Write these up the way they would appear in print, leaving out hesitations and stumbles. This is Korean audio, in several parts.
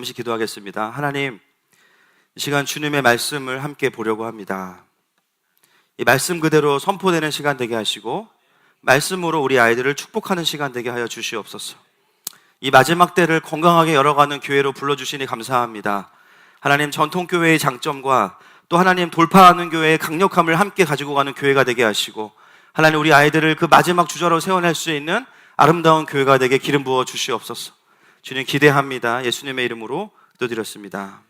잠시 기도하겠습니다. 하나님, 이 시간 주님의 말씀을 함께 보려고 합니다. 이 말씀 그대로 선포되는 시간 되게 하시고 말씀으로 우리 아이들을 축복하는 시간 되게 하여 주시옵소서. 이 마지막 때를 건강하게 열어가는 교회로 불러주시니 감사합니다. 하나님, 전통교회의 장점과 또 하나님 돌파하는 교회의 강력함을 함께 가지고 가는 교회가 되게 하시고, 하나님 우리 아이들을 그 마지막 주저로 세워낼 수 있는 아름다운 교회가 되게 기름 부어 주시옵소서. 주님 기대합니다. 예수님의 이름으로 기도드렸습니다.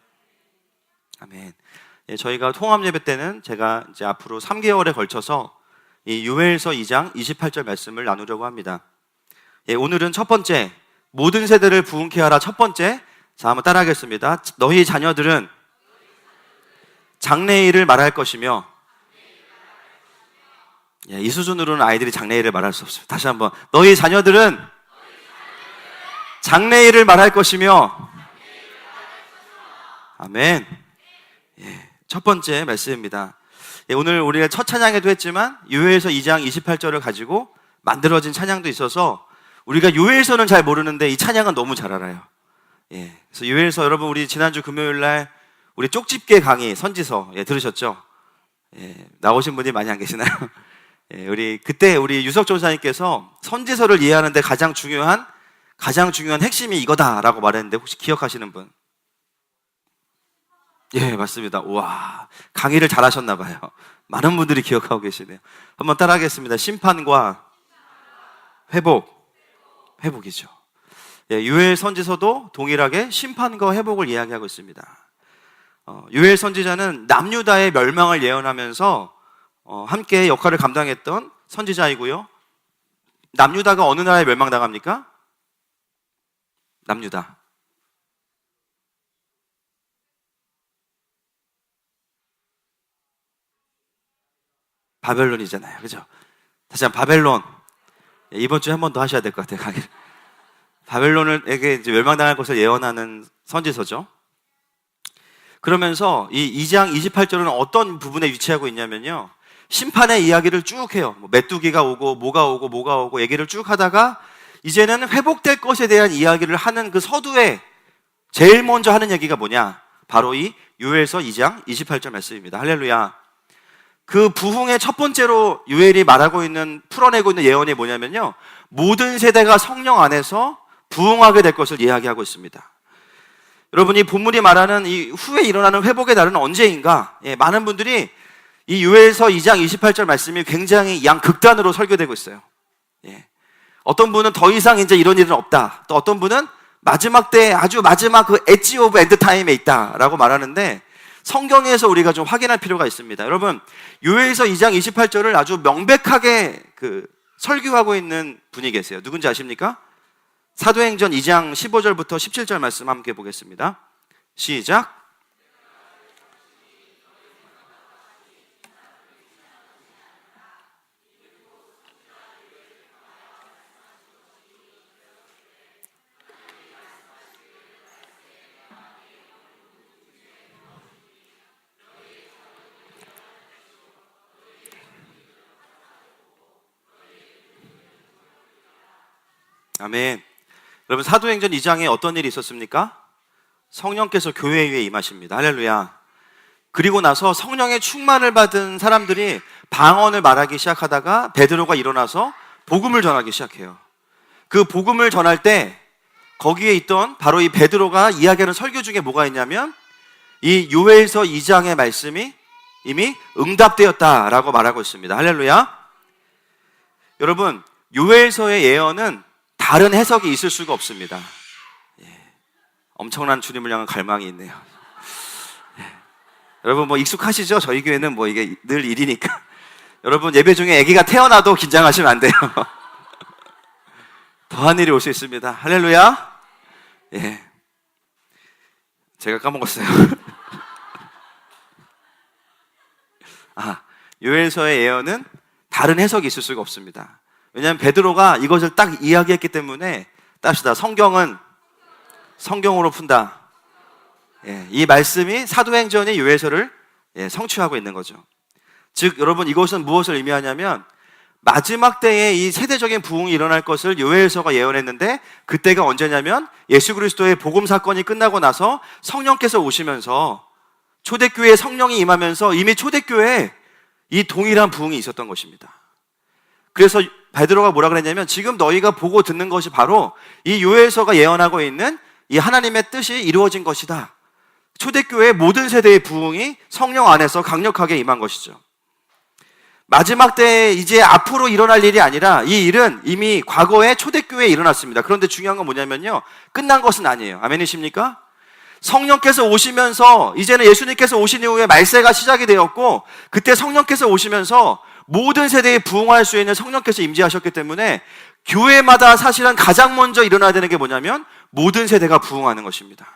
아멘. 저희가 통합 예배 때는 제가 이제 앞으로 3개월에 걸쳐서 이 요엘서 2장 28절 말씀을 나누려고 합니다. 오늘은 첫 번째, 모든 세대를 부흥케 하라. 첫 번째, 자 한번 따라하겠습니다. 너희 자녀들은 장래일을 말할 것이며, 이 수준으로는 아이들이 장래일을 말할 수 없습니다. 다시 한번, 너희 자녀들은 장래일을 말할 것이며, 아멘. 첫 번째 말씀입니다. 오늘 우리가 첫 찬양에도 했지만 요엘서 2장 28절을 가지고 만들어진 찬양도 있어서 우리가 요엘서는 잘 모르는데 이 찬양은 너무 잘 알아요. 그래서 요엘서, 여러분 우리 지난주 금요일날 우리 쪽집게 강의 선지서 들으셨죠? 나오신 분이 많이 안 계시나요? 우리 그때 우리 유석 전사님께서 선지서를 이해하는데 가장 중요한 핵심이 이거다라고 말했는데 혹시 기억하시는 분? 맞습니다. 우와, 강의를 잘 하셨나봐요. 많은 분들이 기억하고 계시네요. 한번 따라하겠습니다. 심판과 회복이죠. 요엘 선지서도 동일하게 심판과 회복을 이야기하고 있습니다. 요엘 선지자는 남유다의 멸망을 예언하면서 함께 역할을 감당했던 선지자이고요. 남유다가 어느 나라에 멸망당합니까? 남유다. 바벨론이잖아요. 그죠? 다시 한번 바벨론. 이번 주에 한 번 더 하셔야 될 것 같아요, 강의를. 바벨론에게 이제 멸망당할 것을 예언하는 선지서죠. 그러면서 이 2장 28절은 어떤 부분에 위치하고 있냐면요, 심판의 이야기를 쭉 해요. 메뚜기가 오고 뭐가 오고 얘기를 쭉 하다가 이제는 회복될 것에 대한 이야기를 하는 그 서두에 제일 먼저 하는 얘기가 뭐냐? 바로 이 요엘서 2장 28절 말씀입니다. 할렐루야. 그 부흥의 첫 번째로 요엘이 풀어내고 있는 예언이 뭐냐면요, 모든 세대가 성령 안에서 부흥하게 될 것을 이야기하고 있습니다. 여러분, 이 본문이 말하는 이 후에 일어나는 회복의 날은 언제인가? 많은 분들이 이 요엘서 2장 28절 말씀이 굉장히 양극단으로 설교되고 있어요. 어떤 분은 더 이상 이제 이런 일은 없다. 또 어떤 분은 마지막 때 아주 마지막 그 엣지 오브 엔드 타임에 있다라고 말하는데, 성경에서 우리가 좀 확인할 필요가 있습니다. 여러분, 요엘서 2장 28절을 아주 명백하게 설교하고 있는 분이 계세요. 누군지 아십니까? 사도행전 2장 15절부터 17절 말씀 함께 보겠습니다. 시작. 아멘. 여러분, 사도행전 2장에 어떤 일이 있었습니까? 성령께서 교회 위에 임하십니다. 할렐루야. 그리고 나서 성령의 충만을 받은 사람들이 방언을 말하기 시작하다가 베드로가 일어나서 복음을 전하기 시작해요. 그 복음을 전할 때 거기에 있던 바로 이 베드로가 이야기하는 설교 중에 뭐가 있냐면, 이 요엘서 2장의 말씀이 이미 응답되었다라고 말하고 있습니다. 할렐루야. 여러분, 요엘서의 예언은 다른 해석이 있을 수가 없습니다. 엄청난 주님을 향한 갈망이 있네요. 여러분, 익숙하시죠? 저희 교회는 이게 늘 일이니까. 여러분, 예배 중에 아기가 태어나도 긴장하시면 안 돼요. 더한 일이 올 수 있습니다. 할렐루야. 제가 까먹었어요. 요엘서의 예언은 다른 해석이 있을 수가 없습니다. 왜냐하면 베드로가 이것을 딱 이야기했기 때문에, 따시다, 성경은 성경으로 푼다. 이 말씀이 사도행전의 요엘서를 성취하고 있는 거죠. 즉, 여러분, 이것은 무엇을 의미하냐면 마지막 때에 이 세대적인 부흥이 일어날 것을 요엘서가 예언했는데 그때가 언제냐면 예수 그리스도의 복음 사건이 끝나고 나서 성령께서 오시면서 초대교회에 성령이 임하면서 이미 초대교회에 이 동일한 부흥이 있었던 것입니다. 그래서 베드로가 뭐라 그랬냐면 지금 너희가 보고 듣는 것이 바로 이 요엘서가 예언하고 있는 이 하나님의 뜻이 이루어진 것이다. 초대교회의 모든 세대의 부흥이 성령 안에서 강력하게 임한 것이죠. 마지막 때에 이제 앞으로 일어날 일이 아니라 이 일은 이미 과거에 초대교회에 일어났습니다. 그런데 중요한 건 뭐냐면요, 끝난 것은 아니에요. 아멘이십니까? 성령께서 오시면서 이제는 예수님께서 오신 이후에 말세가 시작이 되었고 그때 성령께서 오시면서 모든 세대에 부흥할 수 있는 성령께서 임재하셨기 때문에 교회마다 사실은 가장 먼저 일어나야 되는 게 뭐냐면 모든 세대가 부흥하는 것입니다.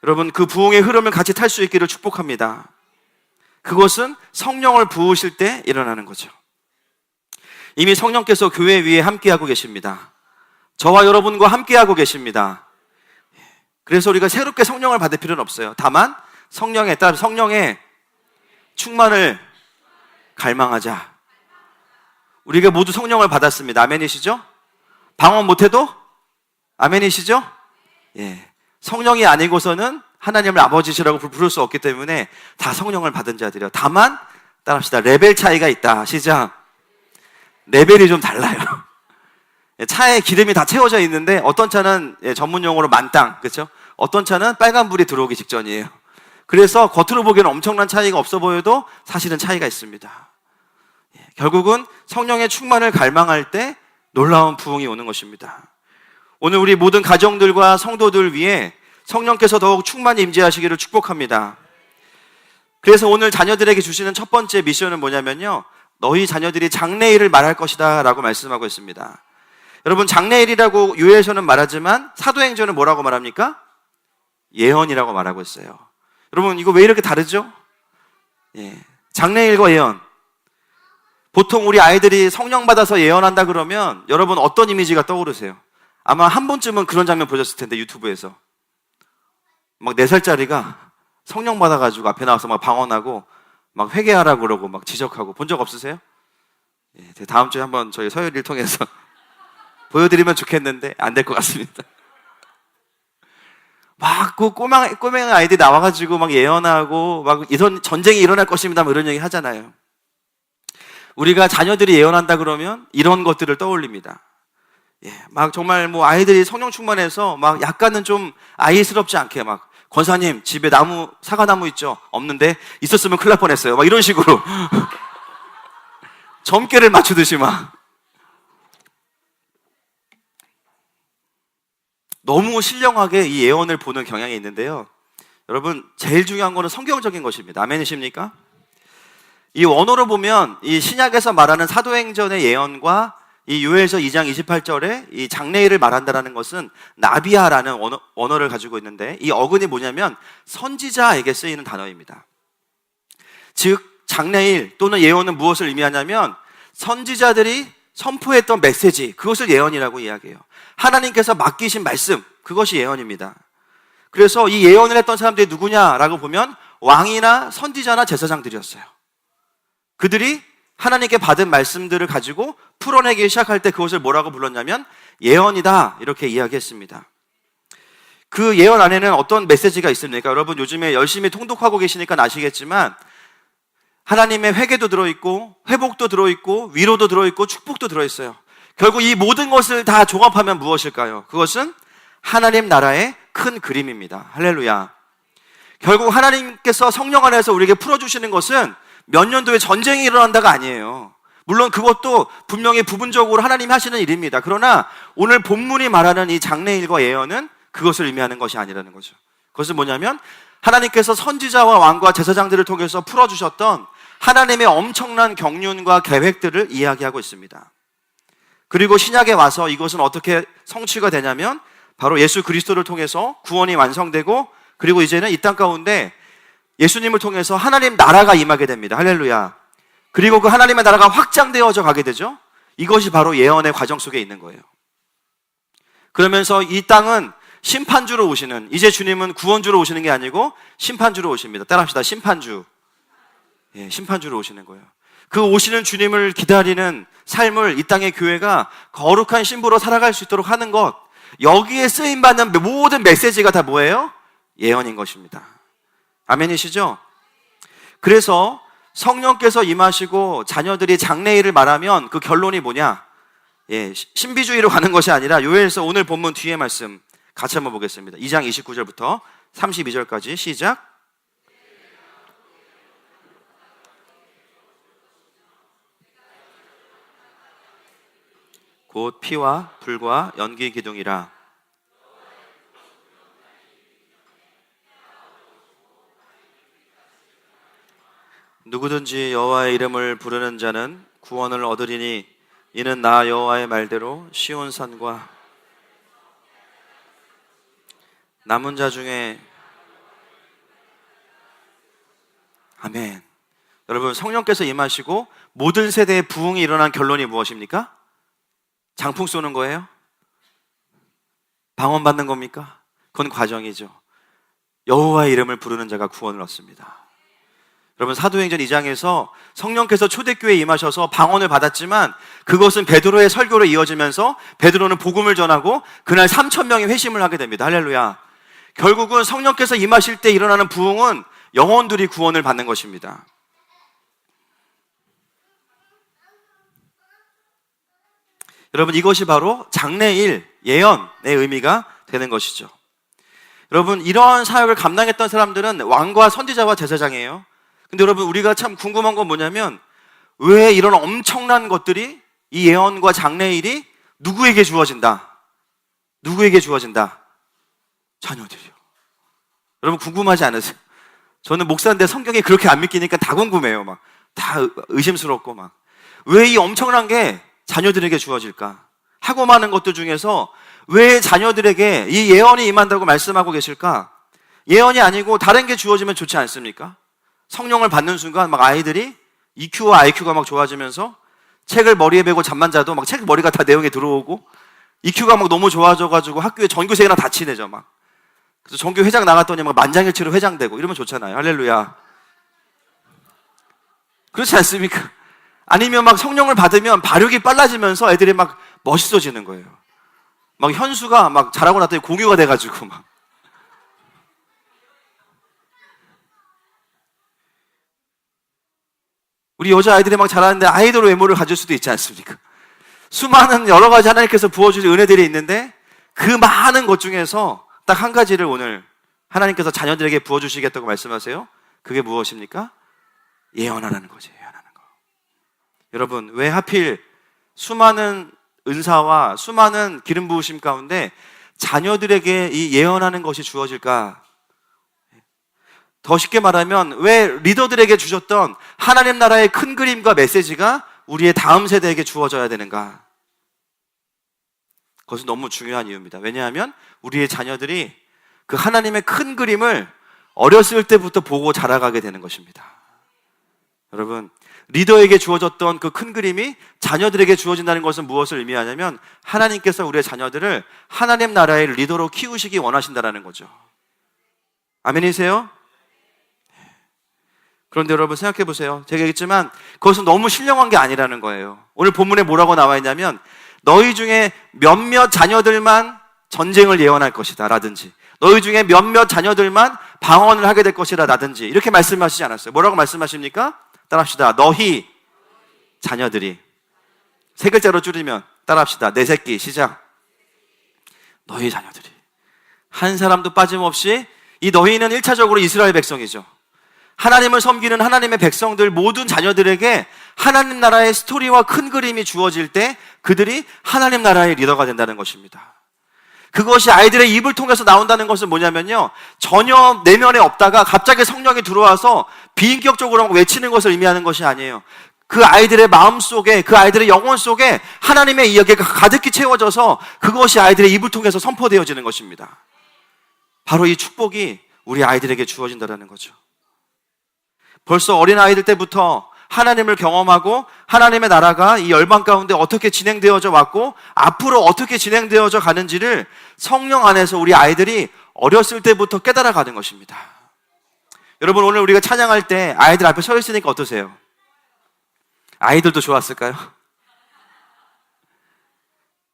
여러분, 그 부흥의 흐름을 같이 탈 수 있기를 축복합니다. 그것은 성령을 부으실 때 일어나는 거죠. 이미 성령께서 교회 위에 함께하고 계십니다. 저와 여러분과 함께하고 계십니다. 그래서 우리가 새롭게 성령을 받을 필요는 없어요. 다만 성령에 따라 성령의 충만을 갈망하자. 우리가 모두 성령을 받았습니다. 아멘이시죠? 방언 못해도 아멘이시죠? 예. 성령이 아니고서는 하나님을 아버지시라고 부를 수 없기 때문에 다 성령을 받은 자들이요. 다만 따라합시다. 레벨 차이가 있다. 시작. 레벨이 좀 달라요. 차에 기름이 다 채워져 있는데 어떤 차는 전문 용어로 만땅, 그렇죠? 어떤 차는 빨간불이 들어오기 직전이에요. 그래서 겉으로 보기에는 엄청난 차이가 없어 보여도 사실은 차이가 있습니다. 결국은 성령의 충만을 갈망할 때 놀라운 부흥이 오는 것입니다. 오늘 우리 모든 가정들과 성도들 위해 성령께서 더욱 충만히 임재하시기를 축복합니다. 그래서 오늘 자녀들에게 주시는 첫 번째 미션은 뭐냐면요, 너희 자녀들이 장래일을 말할 것이다 라고 말씀하고 있습니다. 여러분, 장래일이라고 요엘서는 말하지만 사도행전은 뭐라고 말합니까? 예언이라고 말하고 있어요. 여러분, 이거 왜 이렇게 다르죠? 예, 장래일과 예언. 보통 우리 아이들이 성령 받아서 예언한다 그러면 여러분 어떤 이미지가 떠오르세요? 아마 한 번쯤은 그런 장면 보셨을 텐데, 유튜브에서 막 4살짜리가 성령 받아가지고 앞에 나와서 막 방언하고 막 회개하라고 그러고 막 지적하고 본 적 없으세요? 예, 다음 주에 한번 저희 서열을 통해서 보여드리면 좋겠는데 안 될 것 같습니다. 막 그 꼬맹이 아이들이 나와가지고 막 예언하고 막 이런 전쟁이 일어날 것입니다 뭐 이런 얘기 하잖아요. 우리가 자녀들이 예언한다 그러면 이런 것들을 떠올립니다. 예, 막 정말 뭐 아이들이 성령 충만해서 막 약간은 좀 아이스럽지 않게 막 권사님 집에 사과나무 있죠? 없는데 있었으면 큰일 날 뻔했어요. 막 이런 식으로 점괘를 맞추듯이 막 너무 신령하게 이 예언을 보는 경향이 있는데요. 여러분, 제일 중요한 거는 성경적인 것입니다. 아멘이십니까? 이 원어로 보면 이 신약에서 말하는 사도행전의 예언과 이 요엘서 2장 28절에 이 장래일을 말한다라는 것은 나비아라는 언어를 가지고 있는데 이 어근이 뭐냐면 선지자에게 쓰이는 단어입니다. 즉 장래일 또는 예언은 무엇을 의미하냐면 선지자들이 선포했던 메시지, 그것을 예언이라고 이야기해요. 하나님께서 맡기신 말씀, 그것이 예언입니다. 그래서 이 예언을 했던 사람들이 누구냐라고 보면 왕이나 선지자나 제사장들이었어요. 그들이 하나님께 받은 말씀들을 가지고 풀어내기 시작할 때 그것을 뭐라고 불렀냐면 예언이다, 이렇게 이야기했습니다. 그 예언 안에는 어떤 메시지가 있습니까? 여러분 요즘에 열심히 통독하고 계시니까 아시겠지만 하나님의 회개도 들어있고 회복도 들어있고 위로도 들어있고 축복도 들어있어요. 결국 이 모든 것을 다 종합하면 무엇일까요? 그것은 하나님 나라의 큰 그림입니다. 할렐루야. 결국 하나님께서 성령 안에서 우리에게 풀어주시는 것은 몇 년도에 전쟁이 일어난다가 아니에요. 물론 그것도 분명히 부분적으로 하나님이 하시는 일입니다. 그러나 오늘 본문이 말하는 이 장래일과 예언은 그것을 의미하는 것이 아니라는 거죠. 그것은 뭐냐면 하나님께서 선지자와 왕과 제사장들을 통해서 풀어주셨던 하나님의 엄청난 경륜과 계획들을 이야기하고 있습니다. 그리고 신약에 와서 이것은 어떻게 성취가 되냐면 바로 예수 그리스도를 통해서 구원이 완성되고 그리고 이제는 이 땅 가운데 예수님을 통해서 하나님 나라가 임하게 됩니다. 할렐루야. 그리고 그 하나님의 나라가 확장되어져 가게 되죠. 이것이 바로 예언의 과정 속에 있는 거예요. 그러면서 이 땅은 심판주로 오시는, 이제 주님은 구원주로 오시는 게 아니고 심판주로 오십니다. 따라합시다. 심판주. 예, 심판주로 오시는 거예요. 그 오시는 주님을 기다리는 삶을 이 땅의 교회가 거룩한 신부로 살아갈 수 있도록 하는 것, 여기에 쓰임받는 모든 메시지가 다 뭐예요? 예언인 것입니다. 아멘이시죠? 그래서 성령께서 임하시고 자녀들이 장래일을 말하면 그 결론이 뭐냐? 신비주의로 가는 것이 아니라 요엘서 오늘 본문 뒤에 말씀 같이 한번 보겠습니다. 2장 29절부터 32절까지 시작. 곧 피와 불과 연기 기둥이라. 누구든지 여호와의 이름을 부르는 자는 구원을 얻으리니 이는 나 여호와의 말대로 시온산과 남은 자 중에. 아멘. 여러분, 성령께서 임하시고 모든 세대의 부흥이 일어난 결론이 무엇입니까? 장풍 쏘는 거예요? 방언 받는 겁니까? 그건 과정이죠. 여호와의 이름을 부르는 자가 구원을 얻습니다. 여러분, 사도행전 2장에서 성령께서 초대교회에 임하셔서 방언을 받았지만 그것은 베드로의 설교로 이어지면서 베드로는 복음을 전하고 그날 3,000명이 회심을 하게 됩니다. 할렐루야. 결국은 성령께서 임하실 때 일어나는 부흥은 영혼들이 구원을 받는 것입니다. 여러분, 이것이 바로 장래일, 예언의 의미가 되는 것이죠. 여러분, 이러한 사역을 감당했던 사람들은 왕과 선지자와 제사장이에요. 근데 여러분, 우리가 참 궁금한 건 뭐냐면 왜 이런 엄청난 것들이, 이 예언과 장래일이 누구에게 주어진다? 누구에게 주어진다? 자녀들이요. 여러분, 궁금하지 않으세요? 저는 목사인데 성경이 그렇게 안 믿기니까 다 궁금해요. 막 다 의심스럽고 막. 왜 이 엄청난 게 자녀들에게 주어질까? 하고 많은 것들 중에서 왜 자녀들에게 이 예언이 임한다고 말씀하고 계실까? 예언이 아니고 다른 게 주어지면 좋지 않습니까? 성령을 받는 순간 막 아이들이 EQ와 IQ가 막 좋아지면서 책을 머리에 베고 잠만 자도 막 책 머리가 다 내용에 들어오고 EQ가 막 너무 좋아져가지고 학교에 전교생이랑 다 친해져 막. 그래서 전교 회장 나갔더니 막 만장일치로 회장되고 이러면 좋잖아요. 할렐루야. 그렇지 않습니까? 아니면 막 성령을 받으면 발육이 빨라지면서 애들이 막 멋있어지는 거예요. 막 현수가 막 자라고 났더니 공유가 돼가지고 막. 우리 여자아이들이 막 자라는데 아이돌 외모를 가질 수도 있지 않습니까? 수많은 여러 가지 하나님께서 부어주신 은혜들이 있는데 그 많은 것 중에서 딱 한 가지를 오늘 하나님께서 자녀들에게 부어주시겠다고 말씀하세요. 그게 무엇입니까? 예언하라는 거죠. 예언하는 거. 여러분, 왜 하필 수많은 은사와 수많은 기름 부으심 가운데 자녀들에게 이 예언하는 것이 주어질까? 더 쉽게 말하면 왜 리더들에게 주셨던 하나님 나라의 큰 그림과 메시지가 우리의 다음 세대에게 주어져야 되는가? 그것은 너무 중요한 이유입니다. 왜냐하면 우리의 자녀들이 그 하나님의 큰 그림을 어렸을 때부터 보고 자라가게 되는 것입니다. 여러분, 리더에게 주어졌던 그 큰 그림이 자녀들에게 주어진다는 것은 무엇을 의미하냐면 하나님께서 우리의 자녀들을 하나님 나라의 리더로 키우시기 원하신다는 거죠. 아멘이세요? 그런데 여러분 생각해 보세요. 제가 얘기했지만 그것은 너무 신령한 게 아니라는 거예요. 오늘 본문에 뭐라고 나와 있냐면 너희 중에 몇몇 자녀들만 전쟁을 예언할 것이다 라든지 너희 중에 몇몇 자녀들만 방언을 하게 될 것이다 라든지 이렇게 말씀하시지 않았어요. 뭐라고 말씀하십니까? 따라합시다. 너희 자녀들이. 세 글자로 줄이면 따라합시다. 내 새끼 시작. 너희 자녀들이. 한 사람도 빠짐없이 이 너희는 1차적으로 이스라엘 백성이죠. 하나님을 섬기는 하나님의 백성들 모든 자녀들에게 하나님 나라의 스토리와 큰 그림이 주어질 때 그들이 하나님 나라의 리더가 된다는 것입니다. 그것이 아이들의 입을 통해서 나온다는 것은 뭐냐면요, 전혀 내면에 없다가 갑자기 성령이 들어와서 비인격적으로 외치는 것을 의미하는 것이 아니에요. 그 아이들의 마음 속에, 그 아이들의 영혼 속에 하나님의 이야기가 가득히 채워져서 그것이 아이들의 입을 통해서 선포되어지는 것입니다. 바로 이 축복이 우리 아이들에게 주어진다는 거죠. 벌써 어린아이들 때부터 하나님을 경험하고 하나님의 나라가 이 열방 가운데 어떻게 진행되어져 왔고 앞으로 어떻게 진행되어져 가는지를 성령 안에서 우리 아이들이 어렸을 때부터 깨달아 가는 것입니다. 여러분, 오늘 우리가 찬양할 때 아이들 앞에 서 있으니까 어떠세요? 아이들도 좋았을까요?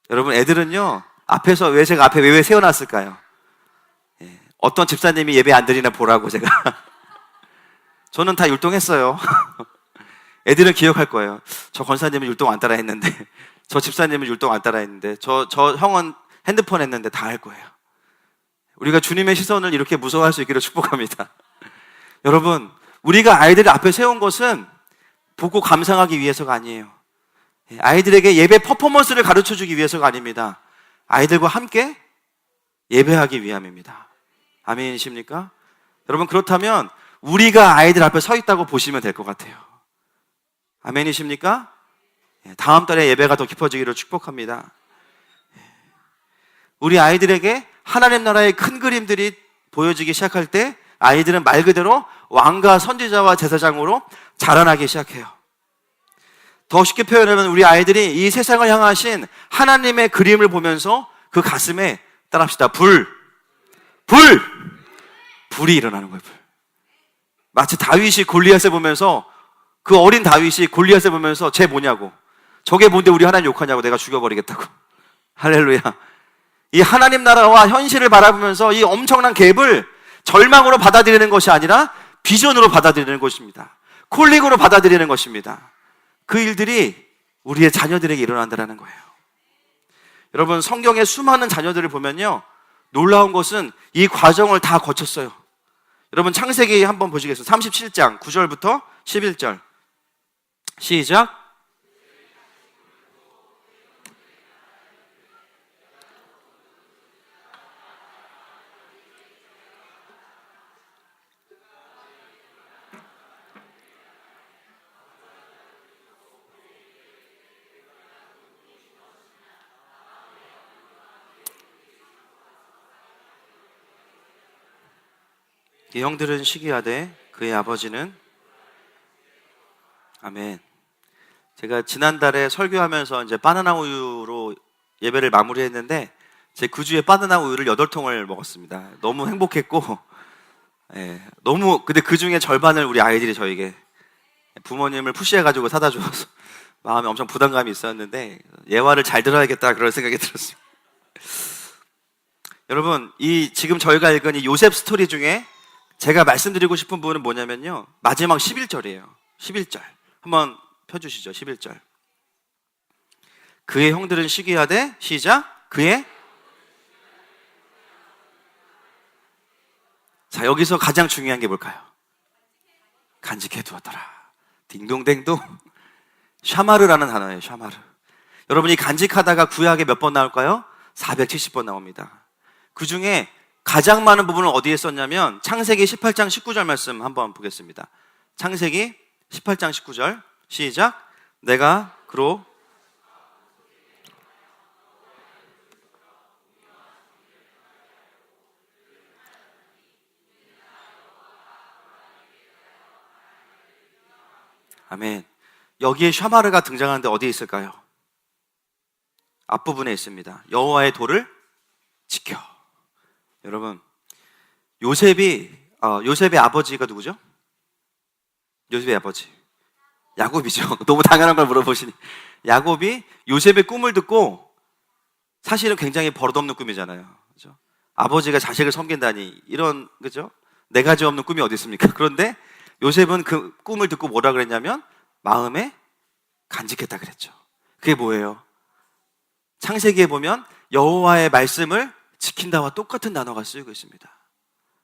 여러분, 애들은요, 앞에서 왜 제가 앞에 왜 세워놨을까요? 예, 어떤 집사님이 예배 안 드리나 보라고 제가. 저는 다 율동했어요. 애들은 기억할 거예요. 저 권사님은 율동 안 따라 했는데, 저 집사님은 율동 안 따라 했는데, 저 형은 핸드폰 했는데 다 할 거예요. 우리가 주님의 시선을 이렇게 무서워할 수 있기를 축복합니다. 여러분, 우리가 아이들을 앞에 세운 것은 보고 감상하기 위해서가 아니에요. 아이들에게 예배 퍼포먼스를 가르쳐 주기 위해서가 아닙니다. 아이들과 함께 예배하기 위함입니다. 아멘이십니까? 여러분, 그렇다면 우리가 아이들 앞에 서 있다고 보시면 될 것 같아요. 아멘이십니까? 다음 달에 예배가 더 깊어지기를 축복합니다. 우리 아이들에게 하나님 나라의 큰 그림들이 보여지기 시작할 때 아이들은 말 그대로 왕과 선지자와 제사장으로 자라나기 시작해요. 더 쉽게 표현하면 우리 아이들이 이 세상을 향하신 하나님의 그림을 보면서 그 가슴에 따라합시다. 불이 일어나는 거예요. 불. 마치 다윗이 골리앗을 보면서 그 어린 다윗이 골리앗을 보면서 쟤 뭐냐고, 저게 뭔데 우리 하나님 욕하냐고, 내가 죽여버리겠다고. 할렐루야. 이 하나님 나라와 현실을 바라보면서 이 엄청난 갭을 절망으로 받아들이는 것이 아니라 비전으로 받아들이는 것입니다. 콜링으로 받아들이는 것입니다. 그 일들이 우리의 자녀들에게 일어난다는 거예요. 여러분, 성경의 수많은 자녀들을 보면요, 놀라운 것은 이 과정을 다 거쳤어요. 여러분, 창세기 한번 보시겠어요? 37장 9절부터 11절 시작. 이 형들은 시기하되 그의 아버지는, 아멘. 제가 지난달에 설교하면서 이제 바나나 우유로 예배를 마무리했는데 제 그 주에 바나나 우유를 8통을 먹었습니다. 너무 행복했고, 근데 그 중에 절반을 우리 아이들이 저에게 부모님을 푸시해가지고 사다 줘서 마음에 엄청 부담감이 있었는데 예화를 잘 들어야겠다 그런 생각이 들었습니다. 여러분, 지금 저희가 읽은 이 요셉 스토리 중에 제가 말씀드리고 싶은 부분은 뭐냐면요, 마지막 11절이에요. 11절 한번 펴주시죠. 11절. 그의 형들은 시기하되, 시작. 자, 여기서 가장 중요한 게 뭘까요? 간직해 두었더라. 딩동댕동. 샤마르라는 단어예요. 샤마르. 여러분이 간직하다가 구약에 몇 번 나올까요? 470번 나옵니다. 그 중에 가장 많은 부분을 어디에 썼냐면 창세기 18장 19절 말씀 한번 보겠습니다. 창세기 18장 19절 시작. 내가 그로 아멘. 여기에 샤마르가 등장하는데 어디에 있을까요? 앞부분에 있습니다. 여호와의 도를 지켜. 여러분, 요셉의 아버지가 누구죠? 요셉의 아버지 야곱이죠. 너무 당연한 걸 물어보시니. 야곱이 요셉의 꿈을 듣고, 사실은 굉장히 버릇없는 꿈이잖아요. 그죠? 아버지가 자식을 섬긴다니, 이런, 그죠? 네 가지 없는 꿈이 어디 있습니까? 그런데 요셉은 그 꿈을 듣고 뭐라 그랬냐면 마음에 간직했다 그랬죠. 그게 뭐예요? 창세기에 보면 여호와의 말씀을 지킨다와 똑같은 단어가 쓰이고 있습니다.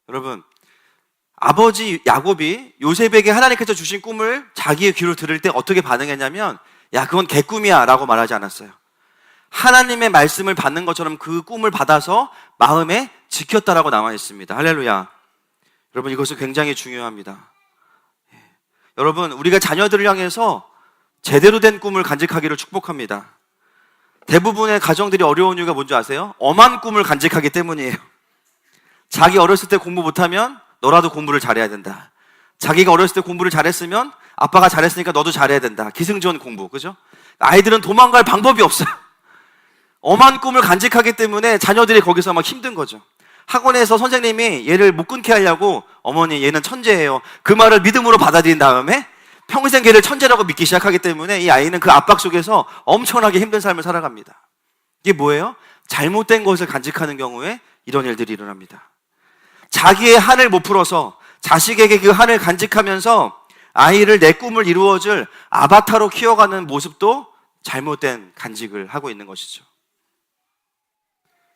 여러분, 아버지 야곱이 요셉에게 하나님께서 주신 꿈을 자기의 귀로 들을 때 어떻게 반응했냐면, 야, 그건 개꿈이야 라고 말하지 않았어요. 하나님의 말씀을 받는 것처럼 그 꿈을 받아서 마음에 지켰다라고 나와 있습니다. 할렐루야. 여러분, 이것은 굉장히 중요합니다. 여러분, 우리가 자녀들을 향해서 제대로 된 꿈을 간직하기를 축복합니다. 대부분의 가정들이 어려운 이유가 뭔지 아세요? 엄한 꿈을 간직하기 때문이에요. 자기 어렸을 때 공부 못하면 너라도 공부를 잘해야 된다. 자기가 어렸을 때 공부를 잘했으면 아빠가 잘했으니까 너도 잘해야 된다. 기승전 공부, 그죠? 아이들은 도망갈 방법이 없어요. 엄한 꿈을 간직하기 때문에 자녀들이 거기서 막 힘든 거죠. 학원에서 선생님이 얘를 못 끊게 하려고, 어머니 얘는 천재예요, 그 말을 믿음으로 받아들인 다음에 평생 걔를 천재라고 믿기 시작하기 때문에 이 아이는 그 압박 속에서 엄청나게 힘든 삶을 살아갑니다. 이게 뭐예요? 잘못된 것을 간직하는 경우에 이런 일들이 일어납니다. 자기의 한을 못 풀어서 자식에게 그 한을 간직하면서 아이를 내 꿈을 이루어줄 아바타로 키워가는 모습도 잘못된 간직을 하고 있는 것이죠.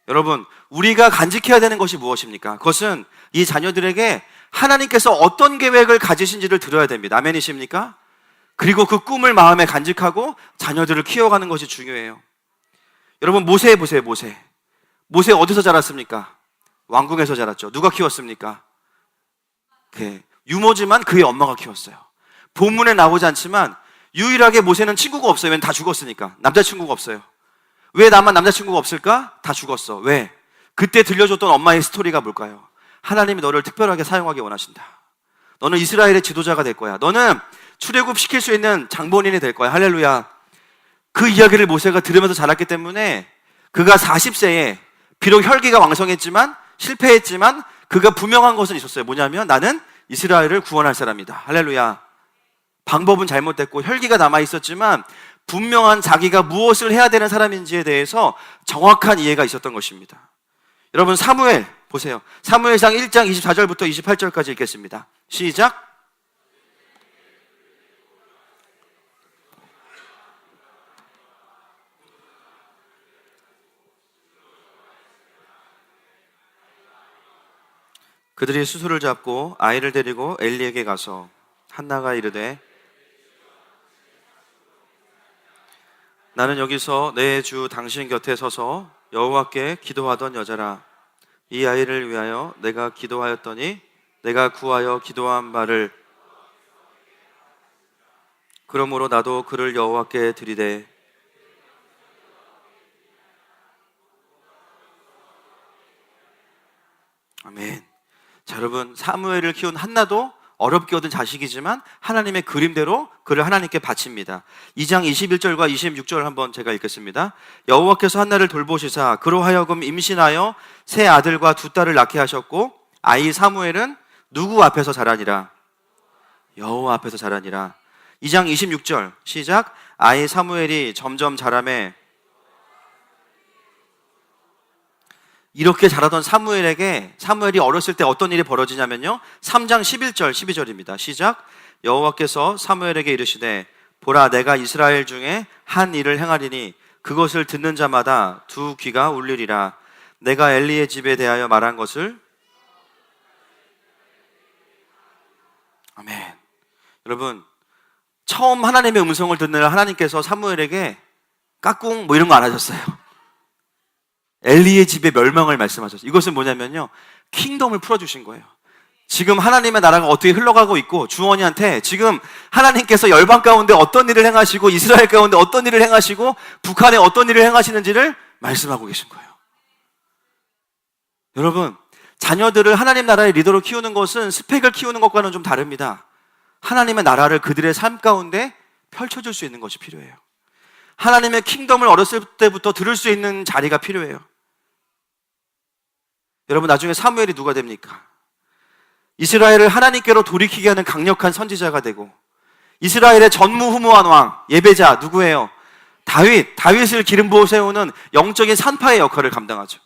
여러분, 우리가 간직해야 되는 것이 무엇입니까? 그것은 이 자녀들에게 하나님께서 어떤 계획을 가지신지를 들어야 됩니다. 아멘이십니까? 그리고 그 꿈을 마음에 간직하고 자녀들을 키워가는 것이 중요해요. 여러분, 모세 보세요. 모세 어디서 자랐습니까? 왕궁에서 자랐죠. 누가 키웠습니까? 유모지만 그의 엄마가 키웠어요. 본문에 나오지 않지만 유일하게 모세는 친구가 없어요. 왜냐면 다 죽었으니까. 남자친구가 없어요. 왜 나만 남자친구가 없을까? 다 죽었어. 왜? 그때 들려줬던 엄마의 스토리가 뭘까요? 하나님이 너를 특별하게 사용하기 원하신다. 너는 이스라엘의 지도자가 될 거야. 너는 출애굽시킬 수 있는 장본인이 될 거야. 할렐루야. 그 이야기를 모세가 들으면서 자랐기 때문에 그가 40세에 비록 혈기가 왕성했지만 실패했지만 그가 분명한 것은 있었어요. 뭐냐면 나는 이스라엘을 구원할 사람이다. 할렐루야. 방법은 잘못됐고 혈기가 남아있었지만 분명한 자기가 무엇을 해야 되는 사람인지에 대해서 정확한 이해가 있었던 것입니다. 여러분, 사무엘 보세요. 사무엘상 1장 24절부터 28절까지 읽겠습니다. 시작. 그들이 수술을 잡고 아이를 데리고 엘리에게 가서 한나가 이르되 나는 여기서 내 주 당신 곁에 서서 여호와께 기도하던 여자라. 이 아이를 위하여 내가 기도하였더니 내가 구하여 기도한 바를 그러므로 나도 그를 여호와께 드리되 아멘. 자, 여러분, 사무엘을 키운 한나도 어렵게 얻은 자식이지만 하나님의 그림대로 그를 하나님께 바칩니다. 2장 21절과 26절 한번 제가 읽겠습니다. 여호와께서 한나를 돌보시사 그로 하여금 임신하여 세 아들과 두 딸을 낳게 하셨고 아이 사무엘은 누구 앞에서 자라니라? 여호와 앞에서 자라니라. 2장 26절 시작. 아이 사무엘이 점점 자라매 이렇게 자라던 사무엘이 어렸을 때 어떤 일이 벌어지냐면요, 3장 11절 12절입니다. 시작. 여호와께서 사무엘에게 이르시되 보라 내가 이스라엘 중에 한 일을 행하리니 그것을 듣는 자마다 두 귀가 울리리라. 내가 엘리의 집에 대하여 말한 것을 아멘. 여러분, 처음 하나님의 음성을 듣는 하나님께서 사무엘에게 까꿍 뭐 이런 거 안 하셨어요. 엘리의 집의 멸망을 말씀하셨어요. 이것은 뭐냐면요, 킹덤을 풀어주신 거예요. 지금 하나님의 나라가 어떻게 흘러가고 있고 주원이한테 지금 하나님께서 열방 가운데 어떤 일을 행하시고 이스라엘 가운데 어떤 일을 행하시고 북한에 어떤 일을 행하시는지를 말씀하고 계신 거예요. 여러분, 자녀들을 하나님 나라의 리더로 키우는 것은 스펙을 키우는 것과는 좀 다릅니다. 하나님의 나라를 그들의 삶 가운데 펼쳐줄 수 있는 것이 필요해요. 하나님의 킹덤을 어렸을 때부터 들을 수 있는 자리가 필요해요. 여러분, 나중에 사무엘이 누가 됩니까? 이스라엘을 하나님께로 돌이키게 하는 강력한 선지자가 되고 이스라엘의 전무후무한 왕, 예배자 누구예요? 다윗을 기름 부어 세우는 영적인 산파의 역할을 감당하죠.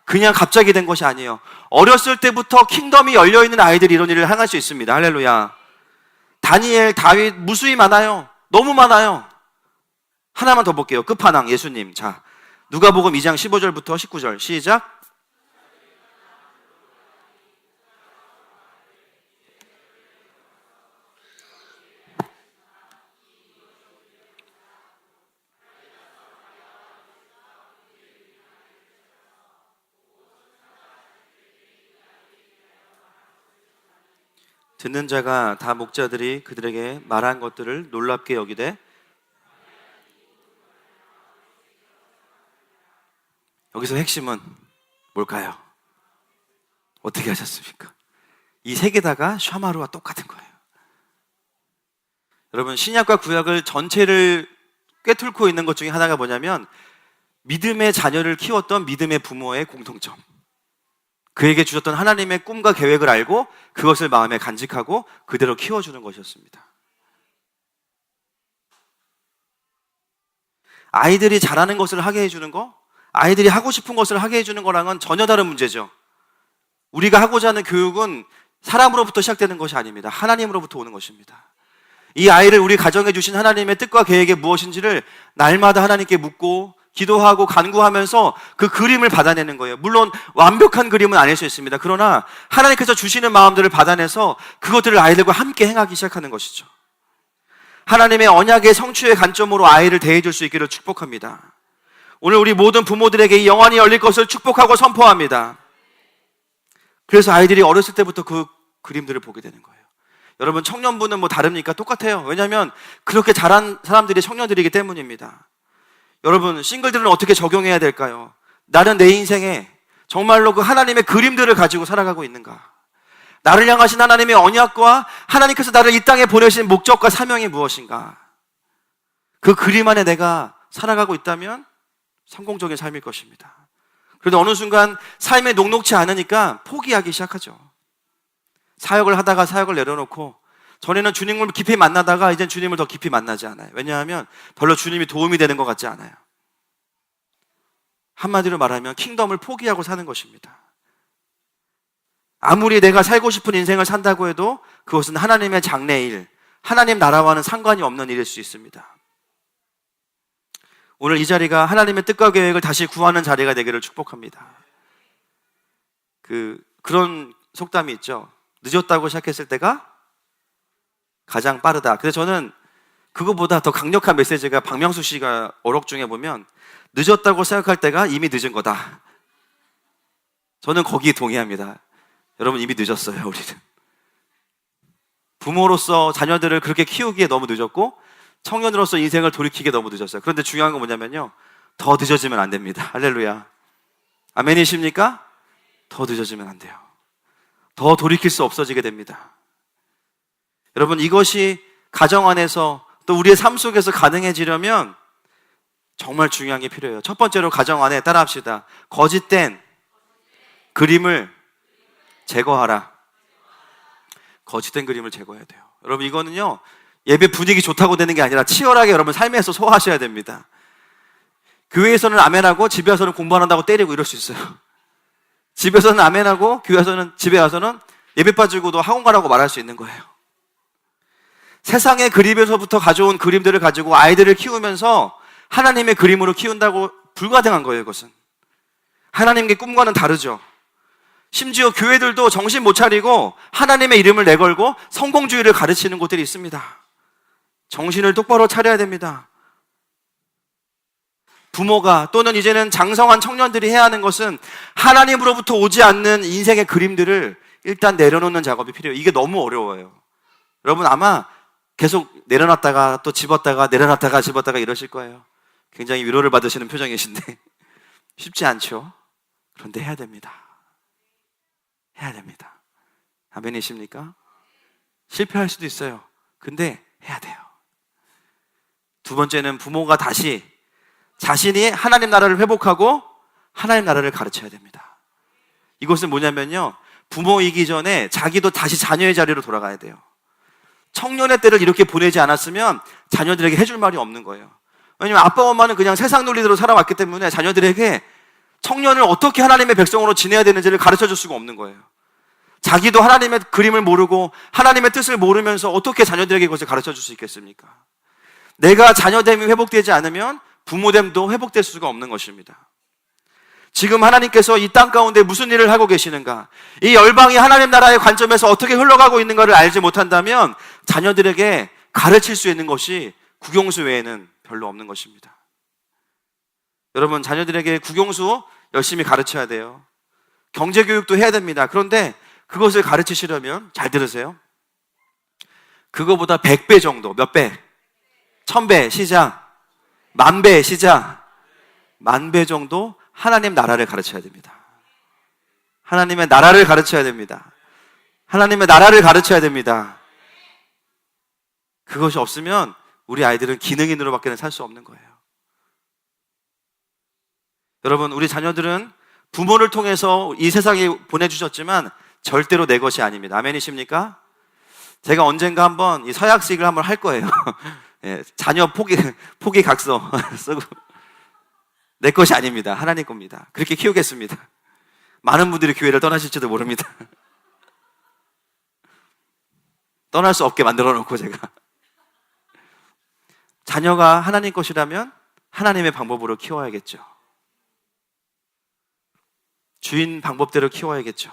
그냥 갑자기 된 것이 아니에요. 어렸을 때부터 킹덤이 열려있는 아이들이 이런 일을 행할 수 있습니다. 할렐루야. 다니엘, 다윗 무수히 많아요. 너무 많아요. 하나만 더 볼게요. 끝판왕 예수님. 자, 누가복음 2장 15절부터 19절 시작. 듣는 자가 다 목자들이 그들에게 말한 것들을 놀랍게 여기되 여기서 핵심은 뭘까요? 어떻게 하셨습니까? 이 세 개다가 샤마루와 똑같은 거예요. 여러분, 신약과 구약을 전체를 꿰뚫고 있는 것 중에 하나가 뭐냐면 믿음의 자녀를 키웠던 믿음의 부모의 공통점, 그에게 주셨던 하나님의 꿈과 계획을 알고 그것을 마음에 간직하고 그대로 키워주는 것이었습니다. 아이들이 잘하는 것을 하게 해주는 거, 아이들이 하고 싶은 것을 하게 해주는 거랑은 전혀 다른 문제죠. 우리가 하고자 하는 교육은 사람으로부터 시작되는 것이 아닙니다. 하나님으로부터 오는 것입니다. 이 아이를 우리 가정에 주신 하나님의 뜻과 계획이 무엇인지를 날마다 하나님께 묻고 기도하고 간구하면서 그 그림을 받아내는 거예요. 물론 완벽한 그림은 아닐 수 있습니다. 그러나 하나님께서 주시는 마음들을 받아내서 그것들을 아이들과 함께 행하기 시작하는 것이죠. 하나님의 언약의 성취의 관점으로 아이를 대해줄 수 있기를 축복합니다. 오늘 우리 모든 부모들에게 이 영안이 열릴 것을 축복하고 선포합니다. 그래서 아이들이 어렸을 때부터 그 그림들을 보게 되는 거예요. 여러분, 청년부는 뭐 다릅니까? 똑같아요. 왜냐하면 그렇게 자란 사람들이 청년들이기 때문입니다. 여러분, 싱글들은 어떻게 적용해야 될까요? 나는 내 인생에 정말로 그 하나님의 그림들을 가지고 살아가고 있는가? 나를 향하신 하나님의 언약과 하나님께서 나를 이 땅에 보내신 목적과 사명이 무엇인가? 그 그림 안에 내가 살아가고 있다면 성공적인 삶일 것입니다. 그런데 어느 순간 삶에 녹록치 않으니까 포기하기 시작하죠. 사역을 하다가 사역을 내려놓고, 전에는 주님을 깊이 만나다가 이젠 주님을 더 깊이 만나지 않아요. 왜냐하면 별로 주님이 도움이 되는 것 같지 않아요. 한마디로 말하면 킹덤을 포기하고 사는 것입니다. 아무리 내가 살고 싶은 인생을 산다고 해도 그것은 하나님의 장래일, 하나님 나라와는 상관이 없는 일일 수 있습니다. 오늘 이 자리가 하나님의 뜻과 계획을 다시 구하는 자리가 되기를 축복합니다. 그런 속담이 있죠. 늦었다고 시작했을 때가 가장 빠르다. 그래서 저는 그거보다 더 강력한 메시지가 박명수 씨가 어록 중에 보면 늦었다고 생각할 때가 이미 늦은 거다. 저는 거기에 동의합니다. 여러분, 이미 늦었어요. 우리는 부모로서 자녀들을 그렇게 키우기에 너무 늦었고, 청년으로서 인생을 돌이키기에 너무 늦었어요. 그런데 중요한 건 뭐냐면요, 더 늦어지면 안 됩니다. 할렐루야. 아멘이십니까? 더 늦어지면 안 돼요. 더 돌이킬 수 없어지게 됩니다. 여러분, 이것이 가정 안에서 또 우리의 삶 속에서 가능해지려면 정말 중요한 게 필요해요. 첫 번째로 가정 안에 따라합시다. 거짓된 그림을 제거하라. 거짓된 그림을 제거해야 돼요. 여러분, 이거는요, 예배 분위기 좋다고 되는 게 아니라 치열하게 여러분 삶에서 소화하셔야 됩니다. 교회에서는 아멘하고 집에 와서는 공부 안 한다고 때리고 이럴 수 있어요. 집에서는 아멘하고 집에 와서는 예배 빠지고도 학원 가라고 말할 수 있는 거예요. 세상의 그림에서부터 가져온 그림들을 가지고 아이들을 키우면서 하나님의 그림으로 키운다고 불가능한 거예요. 이것은 하나님의 꿈과는 다르죠. 심지어 교회들도 정신 못 차리고 하나님의 이름을 내걸고 성공주의를 가르치는 곳들이 있습니다. 정신을 똑바로 차려야 됩니다. 부모가 또는 이제는 장성한 청년들이 해야 하는 것은 하나님으로부터 오지 않는 인생의 그림들을 일단 내려놓는 작업이 필요해요. 이게 너무 어려워요. 여러분, 아마 계속 내려놨다가 또 집었다가 내려놨다가 집었다가 이러실 거예요. 굉장히 위로를 받으시는 표정이신데 쉽지 않죠? 그런데 해야 됩니다. 해야 됩니다. 아멘이십니까? 실패할 수도 있어요. 근데 해야 돼요. 두 번째는 부모가 다시 자신이 하나님 나라를 회복하고 하나님 나라를 가르쳐야 됩니다. 이것은 뭐냐면요, 부모이기 전에 자기도 다시 자녀의 자리로 돌아가야 돼요. 청년의 때를 이렇게 보내지 않았으면 자녀들에게 해줄 말이 없는 거예요. 왜냐면 아빠 엄마는 그냥 세상 논리대로 살아왔기 때문에 자녀들에게 청년을 어떻게 하나님의 백성으로 지내야 되는지를 가르쳐 줄 수가 없는 거예요. 자기도 하나님의 그림을 모르고 하나님의 뜻을 모르면서 어떻게 자녀들에게 그것을 가르쳐 줄 수 있겠습니까? 내가 자녀됨이 회복되지 않으면 부모됨도 회복될 수가 없는 것입니다. 지금 하나님께서 이 땅 가운데 무슨 일을 하고 계시는가, 이 열방이 하나님 나라의 관점에서 어떻게 흘러가고 있는가를 알지 못한다면 자녀들에게 가르칠 수 있는 것이 국영수 외에는 별로 없는 것입니다. 여러분, 자녀들에게 국영수 열심히 가르쳐야 돼요. 경제교육도 해야 됩니다. 그런데 그것을 가르치시려면 잘 들으세요. 그거보다 100배 정도, 몇 배? 1000배 시작, 10,000배 시작, 10,000배 정도 하나님 나라를 가르쳐야 됩니다. 하나님의 나라를 가르쳐야 됩니다. 하나님의 나라를 가르쳐야 됩니다. 그것이 없으면 우리 아이들은 기능인으로밖에 살 수 없는 거예요. 여러분, 우리 자녀들은 부모를 통해서 이 세상에 보내주셨지만 절대로 내 것이 아닙니다. 아멘이십니까? 제가 언젠가 한번 이 서약식을 한번 할 거예요. 예, 자녀 포기 각서 쓰고 내 것이 아닙니다. 하나님 겁니다. 그렇게 키우겠습니다. 많은 분들이 교회를 떠나실지도 모릅니다. 떠날 수 없게 만들어 놓고 제가. 자녀가 하나님 것이라면 하나님의 방법으로 키워야겠죠. 주인 방법대로 키워야겠죠.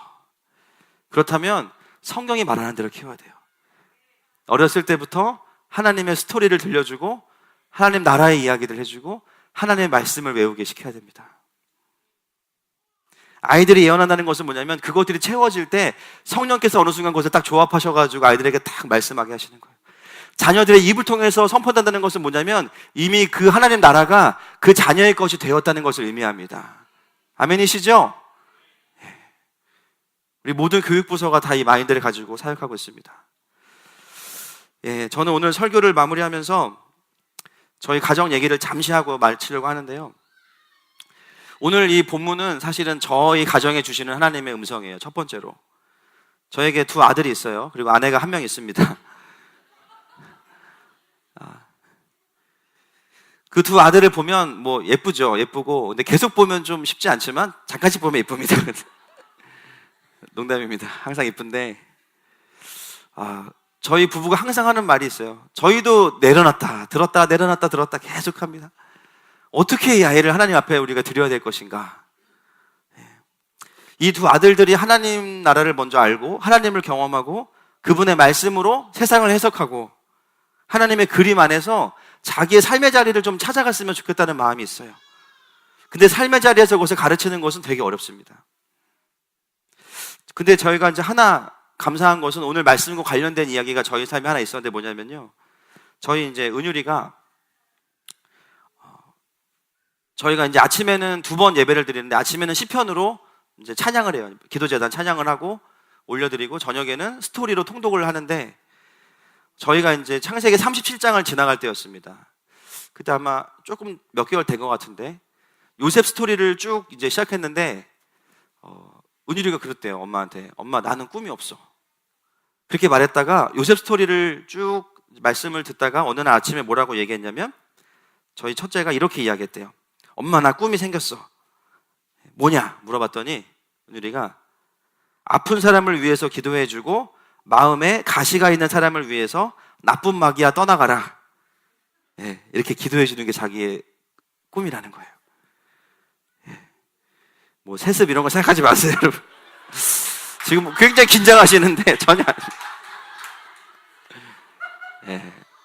그렇다면 성경이 말하는 대로 키워야 돼요. 어렸을 때부터 하나님의 스토리를 들려주고 하나님 나라의 이야기를 해주고 하나님의 말씀을 외우게 시켜야 됩니다. 아이들이 예언한다는 것은 뭐냐면 그것들이 채워질 때 성령께서 어느 순간 그것을 딱 조합하셔가지고 아이들에게 딱 말씀하게 하시는 거예요. 자녀들의 입을 통해서 선포한다는 것은 뭐냐면 이미 그 하나님 나라가 그 자녀의 것이 되었다는 것을 의미합니다. 아멘이시죠? 우리 모든 교육부서가 다 이 마인드를 가지고 사역하고 있습니다. 저는 오늘 설교를 마무리하면서 저희 가정 얘기를 잠시 하고 마치려고 하는데요. 오늘 이 본문은 사실은 저희 가정에 주시는 하나님의 음성이에요. 첫 번째로. 저에게 두 아들이 있어요. 그리고 아내가 한 명 있습니다. 그 두 아들을 보면 뭐 예쁘죠. 예쁘고. 근데 계속 보면 좀 쉽지 않지만 잠깐씩 보면 예쁩니다. 농담입니다. 항상 예쁜데 저희 부부가 항상 하는 말이 있어요. 저희도 내려놨다 들었다 내려놨다 들었다 계속합니다. 어떻게 이 아이를 하나님 앞에 우리가 드려야 될 것인가? 이 두 아들들이 하나님 나라를 먼저 알고 하나님을 경험하고 그분의 말씀으로 세상을 해석하고 하나님의 그림 안에서 자기의 삶의 자리를 좀 찾아갔으면 좋겠다는 마음이 있어요. 근데 삶의 자리에서 그것을 가르치는 것은 되게 어렵습니다. 근데 저희가 이제 하나 감사한 것은 오늘 말씀과 관련된 이야기가 저희 삶에 하나 있었는데 뭐냐면요. 저희 이제 은율이가 저희가 이제 아침에는 2번 예배를 드리는데 아침에는 시편으로 이제 찬양을 해요. 기도제단 찬양을 하고 올려드리고 저녁에는 스토리로 통독을 하는데 저희가 이제 창세기 37장을 지나갈 때였습니다. 그때 아마 조금 몇 개월 된 것 같은데 요셉 스토리를 쭉 이제 시작했는데 은율이가 그랬대요. 엄마한테. 엄마 나는 꿈이 없어. 그렇게 말했다가 요셉 스토리를 쭉 말씀을 듣다가 어느 날 아침에 뭐라고 얘기했냐면 저희 첫째가 이렇게 이야기했대요. 엄마 나 꿈이 생겼어. 뭐냐 물어봤더니 은율이가 아픈 사람을 위해서 기도해주고 마음에 가시가 있는 사람을 위해서 나쁜 마귀야 떠나가라. 이렇게 기도해주는 게 자기의 꿈이라는 거예요. 뭐 세습 이런 거 생각하지 마세요, 여러분. 지금 굉장히 긴장하시는데 전혀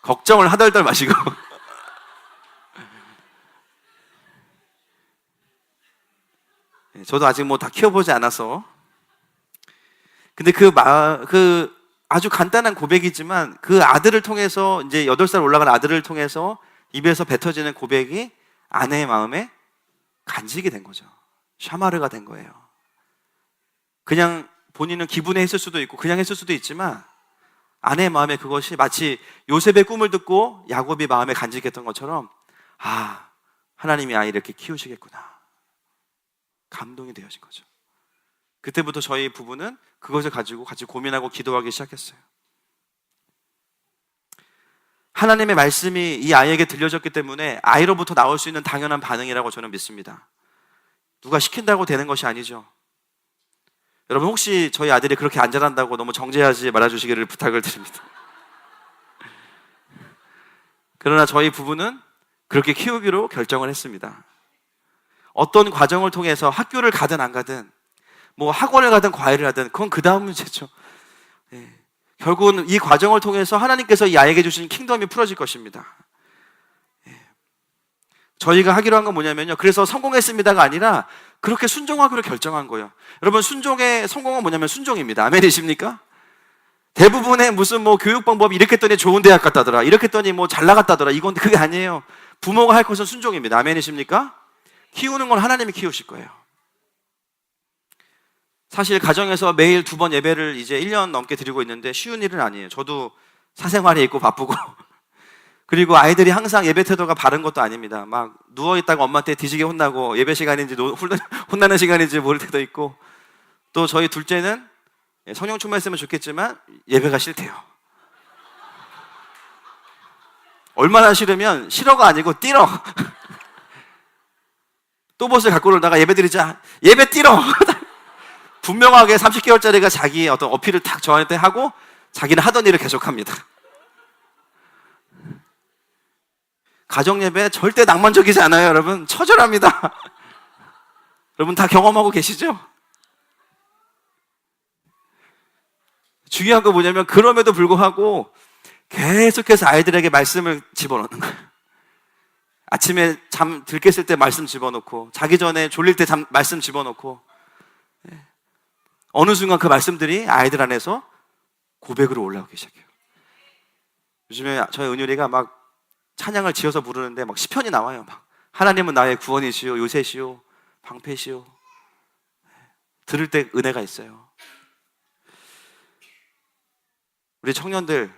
걱정을 하덜덜 마시고 저도 아직 뭐 다 키워보지 않아서 근데 그 아주 간단한 고백이지만 그 아들을 통해서 이제 8살 올라간 아들을 통해서 입에서 뱉어지는 고백이 아내의 마음에 간직이 된 거죠. 샤마르가 된 거예요. 그냥 본인은 기분에 했을 수도 있고 그냥 했을 수도 있지만 아내의 마음에 그것이 마치 요셉의 꿈을 듣고 야곱이 마음에 간직했던 것처럼 하나님이 아이를 이렇게 키우시겠구나. 감동이 되어진 거죠. 그때부터 저희 부부는 그것을 가지고 같이 고민하고 기도하기 시작했어요. 하나님의 말씀이 이 아이에게 들려졌기 때문에 아이로부터 나올 수 있는 당연한 반응이라고 저는 믿습니다. 누가 시킨다고 되는 것이 아니죠. 여러분 혹시 저희 아들이 그렇게 안 자란다고 너무 정죄하지 말아주시기를 부탁을 드립니다. 그러나 저희 부부는 그렇게 키우기로 결정을 했습니다. 어떤 과정을 통해서 학교를 가든 안 가든 뭐 학원을 가든 과외를 하든 그건 그 다음 문제죠. 결국은 이 과정을 통해서 하나님께서 이 아이에게 주신 킹덤이 풀어질 것입니다. 저희가 하기로 한 건 뭐냐면요. 그래서 성공했습니다가 아니라 그렇게 순종하기로 결정한 거예요. 여러분 순종의 성공은 뭐냐면 순종입니다. 아멘이십니까? 대부분의 무슨 뭐 교육 방법이 이렇게 했더니 좋은 대학 갔다더라. 이렇게 했더니 뭐 잘 나갔다더라. 이건 그게 아니에요. 부모가 할 것은 순종입니다. 아멘이십니까? 키우는 건 하나님이 키우실 거예요. 사실 가정에서 매일 2번 예배를 이제 1년 넘게 드리고 있는데 쉬운 일은 아니에요. 저도 사생활이 있고 바쁘고 그리고 아이들이 항상 예배 태도가 바른 것도 아닙니다. 막 누워있다가 엄마한테 뒤지게 혼나고 예배 시간인지 혼나는 시간인지 모를 때도 있고 또 저희 둘째는 성령 충만했으면 좋겠지만 예배가 싫대요. 얼마나 싫으면 싫어가 아니고 띠러. 또봇을 갖고 놀다가 예배 드리자. 예배 뛰러! 분명하게 30개월짜리가 자기 어떤 어필을 딱 저한테 하고 자기는 하던 일을 계속합니다. 가정예배 절대 낭만적이지 않아요, 여러분. 처절합니다. 여러분 다 경험하고 계시죠? 중요한 거 뭐냐면 그럼에도 불구하고 계속해서 아이들에게 말씀을 집어넣는 거예요. 아침에 잠 들깼을 때 말씀 집어넣고 자기 전에 졸릴 때 말씀 집어넣고 어느 순간 그 말씀들이 아이들 안에서 고백으로 올라오기 시작해요. 요즘에 저희 은율이가 막 찬양을 지어서 부르는데 막 시편이 나와요. 막 하나님은 나의 구원이시오, 요새시오, 방패시오. 들을 때 은혜가 있어요. 우리 청년들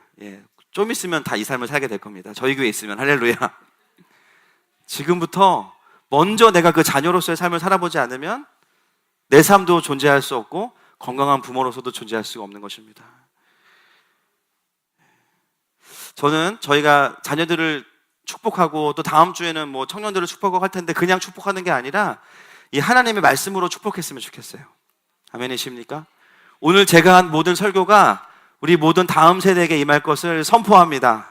좀 있으면 다 이 삶을 살게 될 겁니다. 저희 교회에 있으면. 할렐루야. 지금부터 먼저 내가 그 자녀로서의 삶을 살아보지 않으면 내 삶도 존재할 수 없고 건강한 부모로서도 존재할 수가 없는 것입니다. 저는 저희가 자녀들을 축복하고 또 다음 주에는 뭐 청년들을 축복하고 할 텐데 그냥 축복하는 게 아니라 이 하나님의 말씀으로 축복했으면 좋겠어요. 아멘이십니까? 오늘 제가 한 모든 설교가 우리 모든 다음 세대에게 임할 것을 선포합니다.